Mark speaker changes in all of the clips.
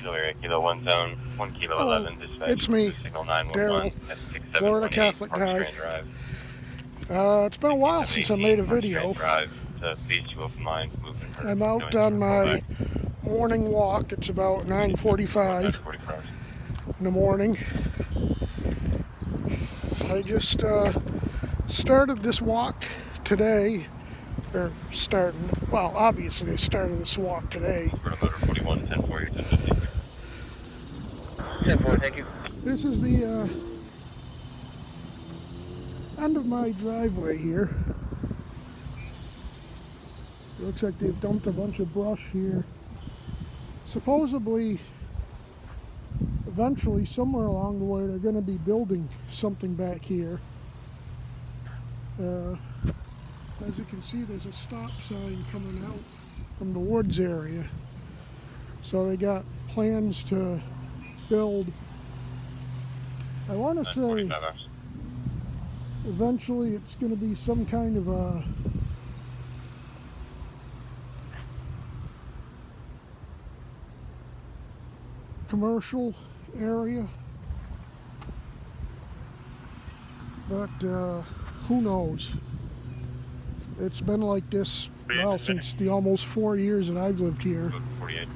Speaker 1: Auxiliary Kilo 1 Zone, 1 Kilo 11 dispatch.
Speaker 2: It's me,
Speaker 1: Signal
Speaker 2: Daryl,
Speaker 1: 911 at
Speaker 2: Florida
Speaker 1: 6728
Speaker 2: Catholic
Speaker 1: Park
Speaker 2: guy.
Speaker 1: Strand Drive.
Speaker 2: It's been a while since I made a video.
Speaker 1: Drive to please to open lines, moving for
Speaker 2: I'm out on my morning walk. It's about 9:45 in the morning. I just started this walk today, or starting, well, obviously I started this walk today.
Speaker 1: Motor 41, 10-4, you're 10-56. 10-4, thank you.
Speaker 2: This is the end of my driveway here. It looks like they've dumped a bunch of brush here. Supposedly, eventually, somewhere along the way, they're going to be building something back here. As you can see, there's a stop sign coming out from the woods area. So they got plans to build, I want to say, eventually it's going to be some kind of a commercial area, but who knows? It's been like this, well, since the almost 4 years that I've lived here.
Speaker 1: 48.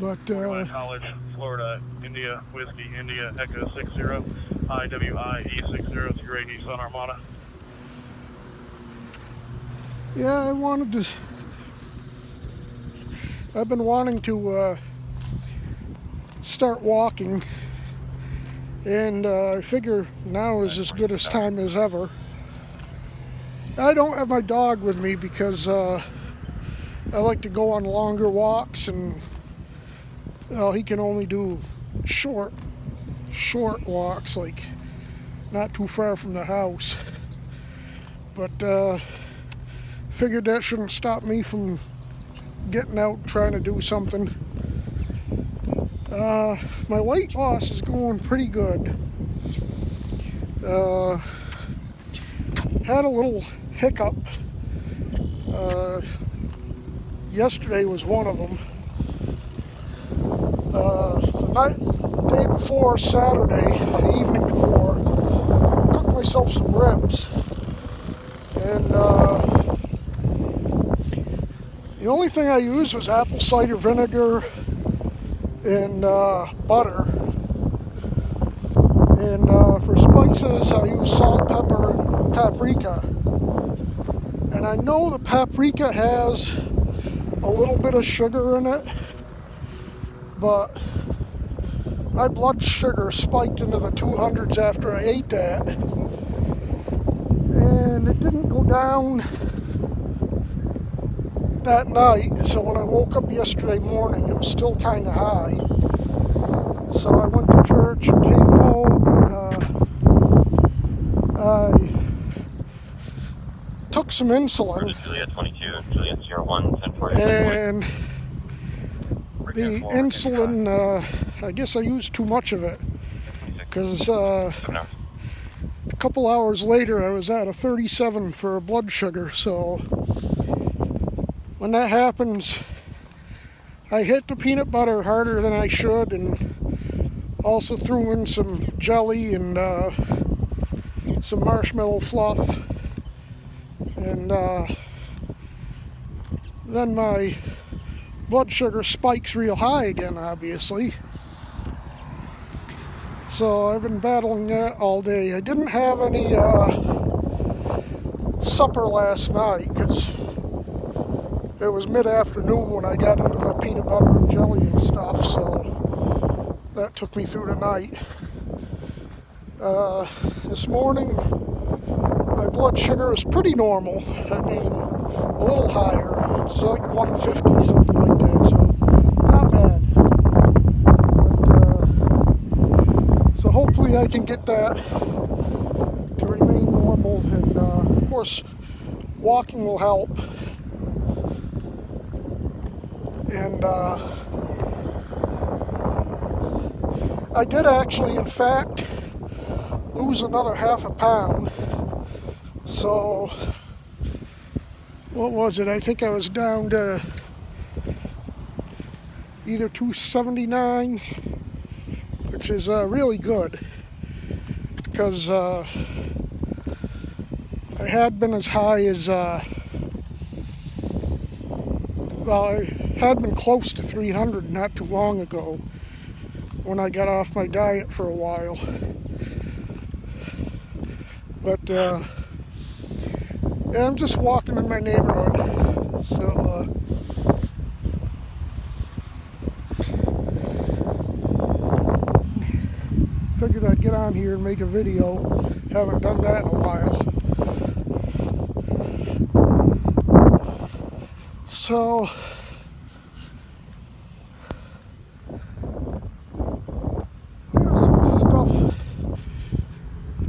Speaker 2: But
Speaker 3: College, Florida, India, Whiskey, India, Echo 60, IWI E60, it's Gray Nissan Armada.
Speaker 2: yeah, I've been wanting to start walking, and I figure now is as good a time as ever. I don't have my dog with me because I like to go on longer walks, and he can only do short walks, like not too far from the house. But figured that shouldn't stop me from getting out and trying to do something. My weight loss is going pretty good. Had a little hiccup. Yesterday was one of them. The day before, Saturday, the evening before, cooked myself some ribs. And the only thing I used was apple cider vinegar and butter. And for spices, I use salt, pepper, and paprika. And I know the paprika has a little bit of sugar in it, but my blood sugar spiked into the 200s after I ate that. And it didn't go down that night, so when I woke up yesterday morning, it was still kind of high. So I went to church and came home. I took some insulin.
Speaker 1: Juliet 22, Juliet 01, 10-4.
Speaker 2: And the insulin, I guess I used too much of it, because a couple hours later I was at a 37 for blood sugar. So when that happens, I hit the peanut butter harder than I should, and also threw in some jelly and some marshmallow fluff. And then my blood sugar spikes real high again, obviously. So I've been battling that all day. I didn't have any supper last night because it was mid-afternoon when I got into the peanut butter and jelly and stuff, so that took me through the night. This morning, my blood sugar is pretty normal. I mean, a little higher. It's like 150, something like that, so not bad. But, so hopefully I can get that to remain normal, and of course, walking will help. And I did actually, in fact, lose another half a pound. So, what was it? I think I was down to either 279, which is really good, because I had been as high as, well, I had been close to 300 not too long ago when I got off my diet for a while. But yeah, I'm just walking in my neighborhood, so figured I'd get on here and make a video. Haven't done that in a while. So some stuff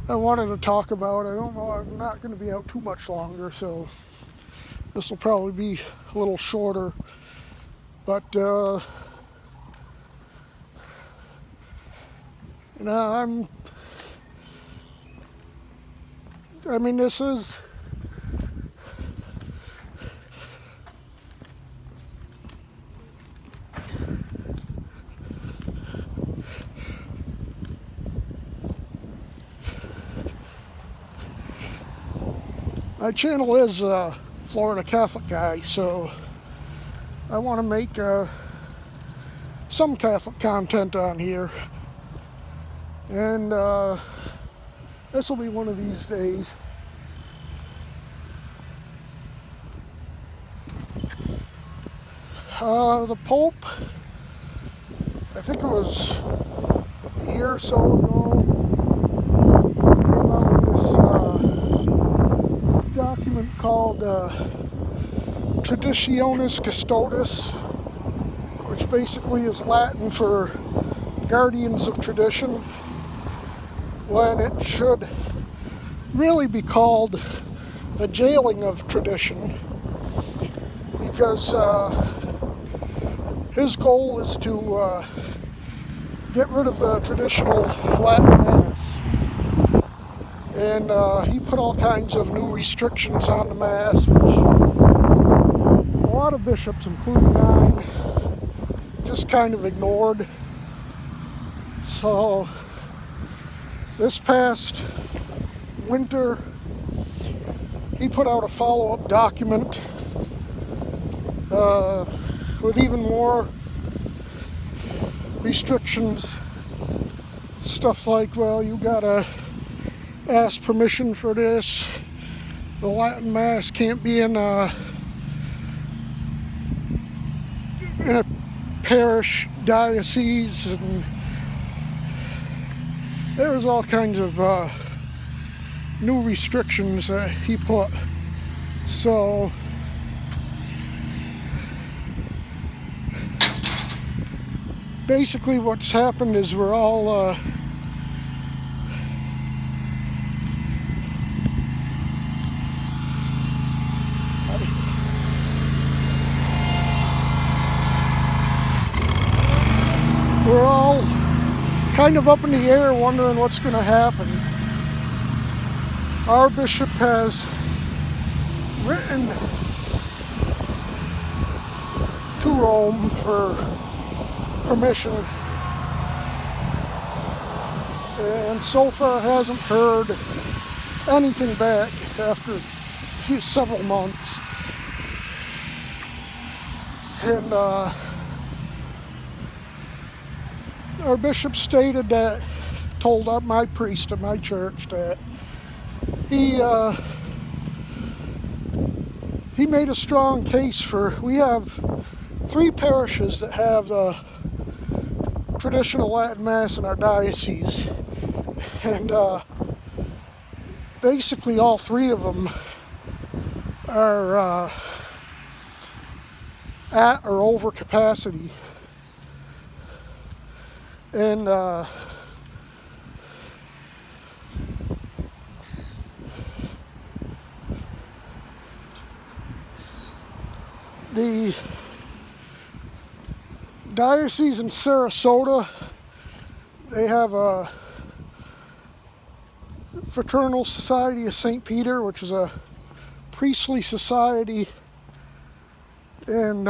Speaker 2: I wanted to talk about. I don't know, I'm not going to be out too much longer, so this will probably be a little shorter. But you know, I mean, this is my channel is Florida Catholic Guy, so I want to make some Catholic content on here, and this will be one of these days. The Pope, I think it was a year or so ago, came out with this document called Traditionis Custodes, which basically is Latin for guardians of tradition, when it should really be called the jailing of tradition, because his goal is to get rid of the traditional Latin Mass. And he put all kinds of new restrictions on the Mass, which a lot of bishops, including mine, just kind of ignored. So this past winter, he put out a follow-up document with even more restrictions. Stuff like, well, you gotta ask permission for this. The Latin Mass can't be in a parish diocese, and there's all kinds of new restrictions that he put. So basically what's happened is we're all kind of up in the air wondering what's going to happen. Our bishop has written to Rome for permission, and so far hasn't heard anything back after several months. And our bishop stated that, told my priest at my church that he made a strong case for, we have 3 parishes that have the traditional Latin Mass in our diocese, and basically all 3 of them are at or over capacity. And the diocese in Sarasota, they have a Fraternal Society of St. Peter, which is a priestly society, and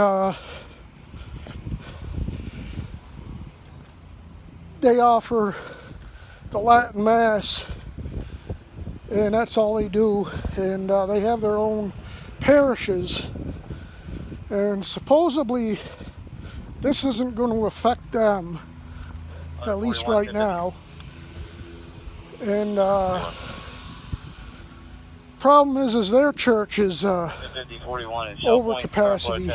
Speaker 2: they offer the Latin Mass, and that's all they do. And they have their own parishes, and supposedly this isn't going to affect them, at least right now. And problem is their church is over capacity.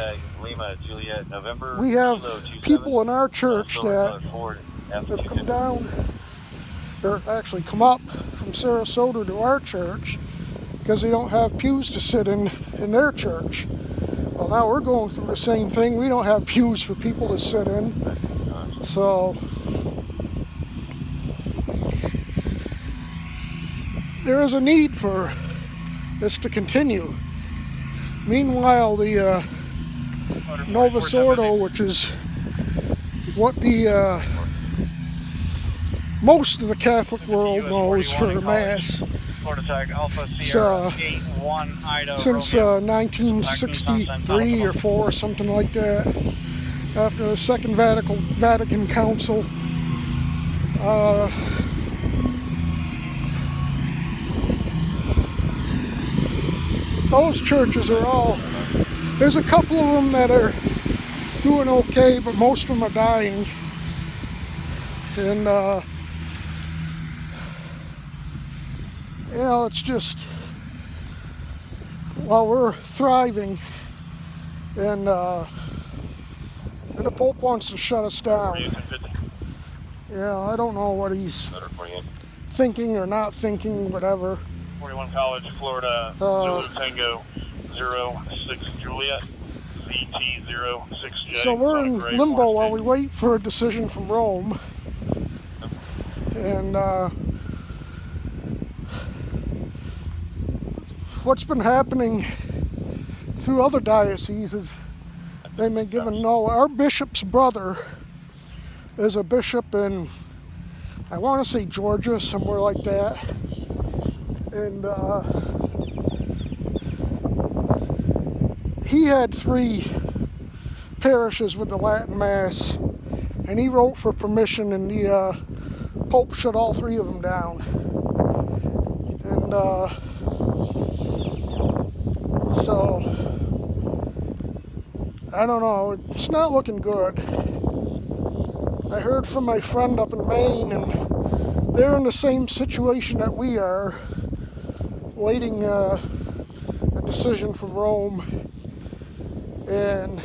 Speaker 2: We have people in our church that have come down, or actually come up from Sarasota to our church because they don't have pews to sit in their church. Well, now we're going through the same thing. We don't have pews for people to sit in. So there is a need for this to continue. Meanwhile, the Novus Ordo, which is what the most of the Catholic world knows for Mass, since 1963 or 4, something like that, after the Second Vatican Council. Those churches are all, there's a couple of them that are doing okay, but most of them are dying. And you know, it's just, while we're thriving, and the Pope wants to shut us down. Yeah, I don't know what he's thinking or not thinking, whatever.
Speaker 3: 41 College, Florida, Zulu Tango 06 Juliet, CT06J.
Speaker 2: So we're in limbo while we wait for a decision from Rome. And what's been happening through other dioceses is they've been given our bishop's brother is a bishop in, I want to say Georgia, somewhere like that. And he had 3 parishes with the Latin Mass, and he wrote for permission, and the Pope shut all 3 of them down. And so I don't know, it's not looking good. I heard from my friend up in Maine, and they're in the same situation that we are, waiting a decision from Rome. And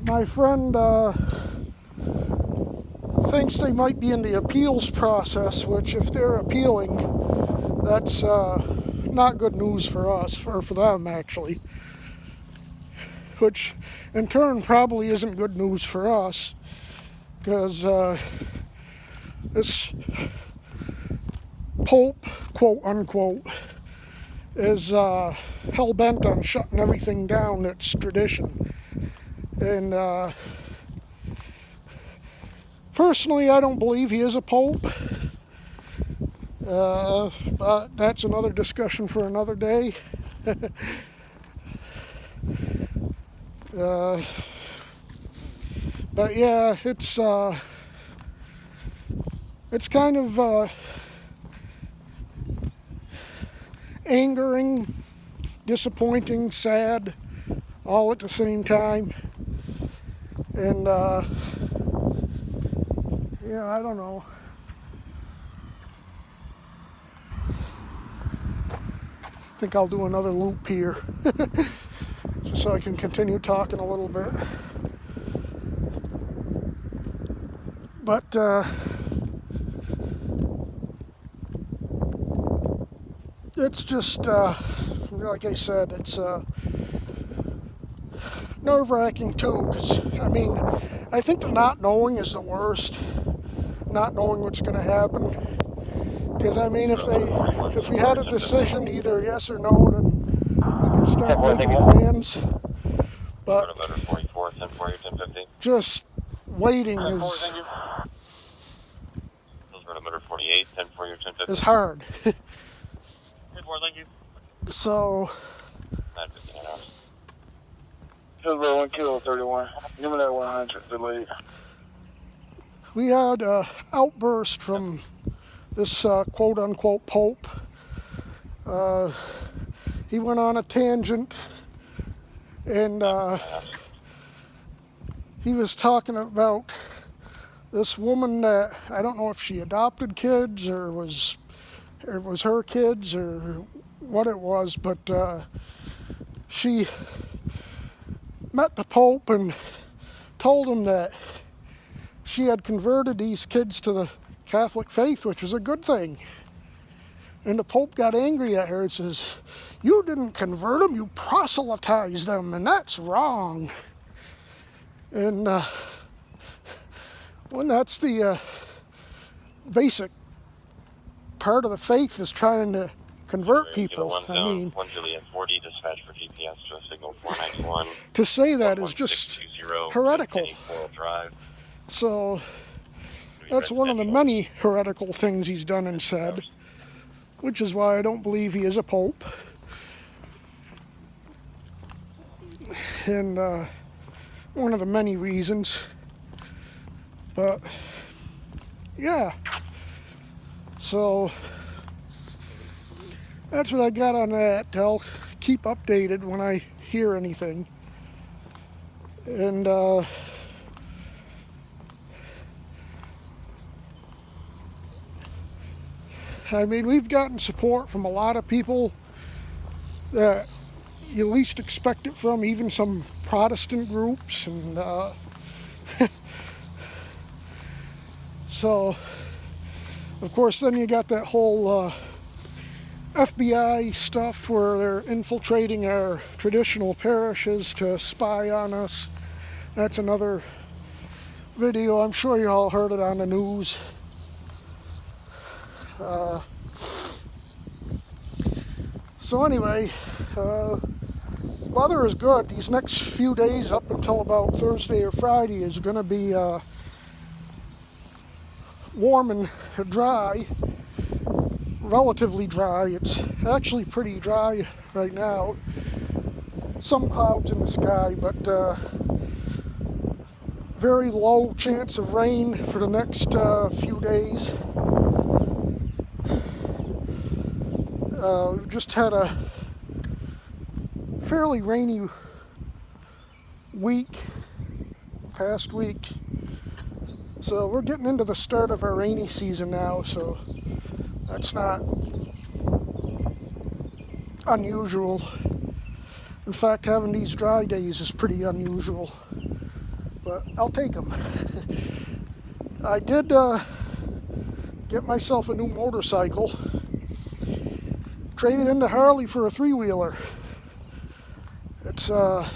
Speaker 2: my friend thinks they might be in the appeals process, which if they're appealing, that's not good news for us, or for them actually, which in turn probably isn't good news for us, because this Pope, quote unquote, is hell-bent on shutting everything down that's tradition. And personally, I don't believe he is a pope, but that's another discussion for another day. But yeah, it's kind of angering, disappointing, sad, all at the same time. And yeah, I don't know. I think I'll do another loop here just so I can continue talking a little bit. But it's just, like I said, it's nerve-wracking too, because, I mean, I think the not knowing is the worst, not knowing what's going to happen. Because, I mean, if we had a decision, either yes or no, then we could start making plans. But just waiting is hard. So,
Speaker 3: Hillsborough 1 Kilo 31. Give me that 100 delayed.
Speaker 2: we had an outburst from this quote-unquote Pope. He went on a tangent, and he was talking about this woman that, I don't know if she adopted kids or it was her kids or what it was, but she met the Pope and told him that she had converted these kids to the Catholic faith, which is a good thing. And the Pope got angry at her and says, "You didn't convert them, you proselytized them, and that's wrong." And when that's the basic part of the faith, is trying to convert people. I mean,
Speaker 1: 1 Juliet 40, dispatch for GPS to a signal 491.
Speaker 2: to say that is just heretical.
Speaker 1: Drive.
Speaker 2: So that's one of the many heretical things he's done and said, which is why I don't believe he is a pope. And one of the many reasons. But yeah, so that's what I got on that. I'll keep updated when I hear anything. And I mean, we've gotten support from a lot of people that you least expect it from, even some Protestant groups, and so of course then you got that whole FBI stuff where they're infiltrating our traditional parishes to spy on us. That's another video. I'm sure you all heard it on the news. So anyway, weather is good. These next few days up until about Thursday or Friday is going to be warm and dry, relatively dry. It's actually pretty dry right now. Some clouds in the sky, but very low chance of rain for the next few days. We've just had a fairly rainy past week. So we're getting into the start of our rainy season now, so that's not unusual. In fact, having these dry days is pretty unusual, but I'll take them. I did get myself a new motorcycle. Traded into Harley for a three-wheeler. It's a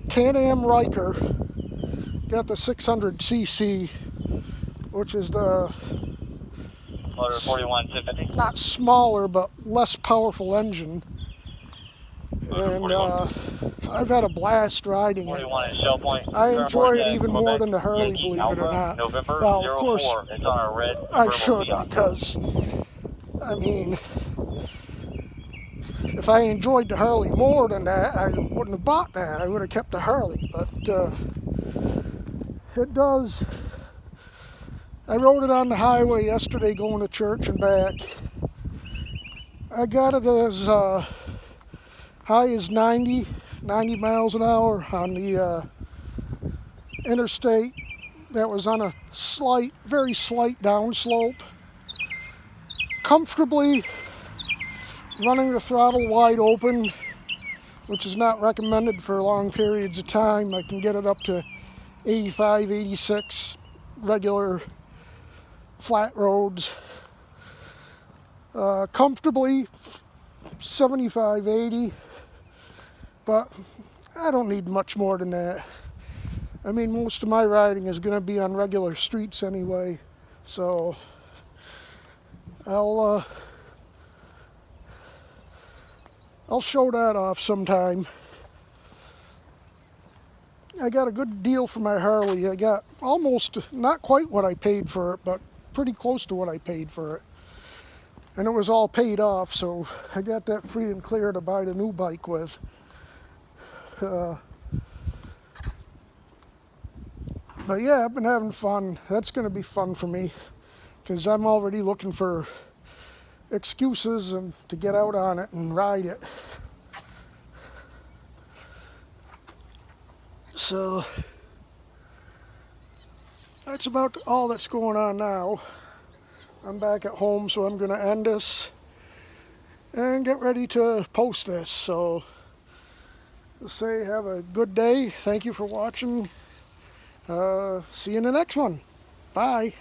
Speaker 2: Can-Am Ryker. Got the 600cc, which is the
Speaker 1: Motor 4150.
Speaker 2: not smaller but less powerful engine. And I've had a blast riding it.
Speaker 1: 41 at Shell Point.
Speaker 2: I enjoy it even more than the Harley, believe it or not.
Speaker 1: November
Speaker 2: Well, of course,
Speaker 1: 04. It's on our red.
Speaker 2: I should, because I mean, if I enjoyed the Harley more than that, I wouldn't have bought that. I would have kept the Harley, but it does. I rode it on the highway yesterday going to church and back. I got it as high as 90 miles an hour on the interstate. That was on a very slight downslope. Comfortably running the throttle wide open, which is not recommended for long periods of time. I can get it up to 85, 86, regular flat roads. Comfortably 75, 80, but I don't need much more than that. I mean, most of my riding is going to be on regular streets anyway, so I'll show that off sometime. I got a good deal for my Harley. I got almost, not quite what I paid for it, but pretty close to what I paid for it. And it was all paid off, so I got that free and clear to buy the new bike with. But But yeah, I've been having fun. That's going to be fun for me because I'm already looking for excuses and to get out on it and ride it. So that's about all that's going on now. I'm back at home, so I'm going to end this and get ready to post this. So let's say have a good day. Thank you for watching. See you in the next one. Bye.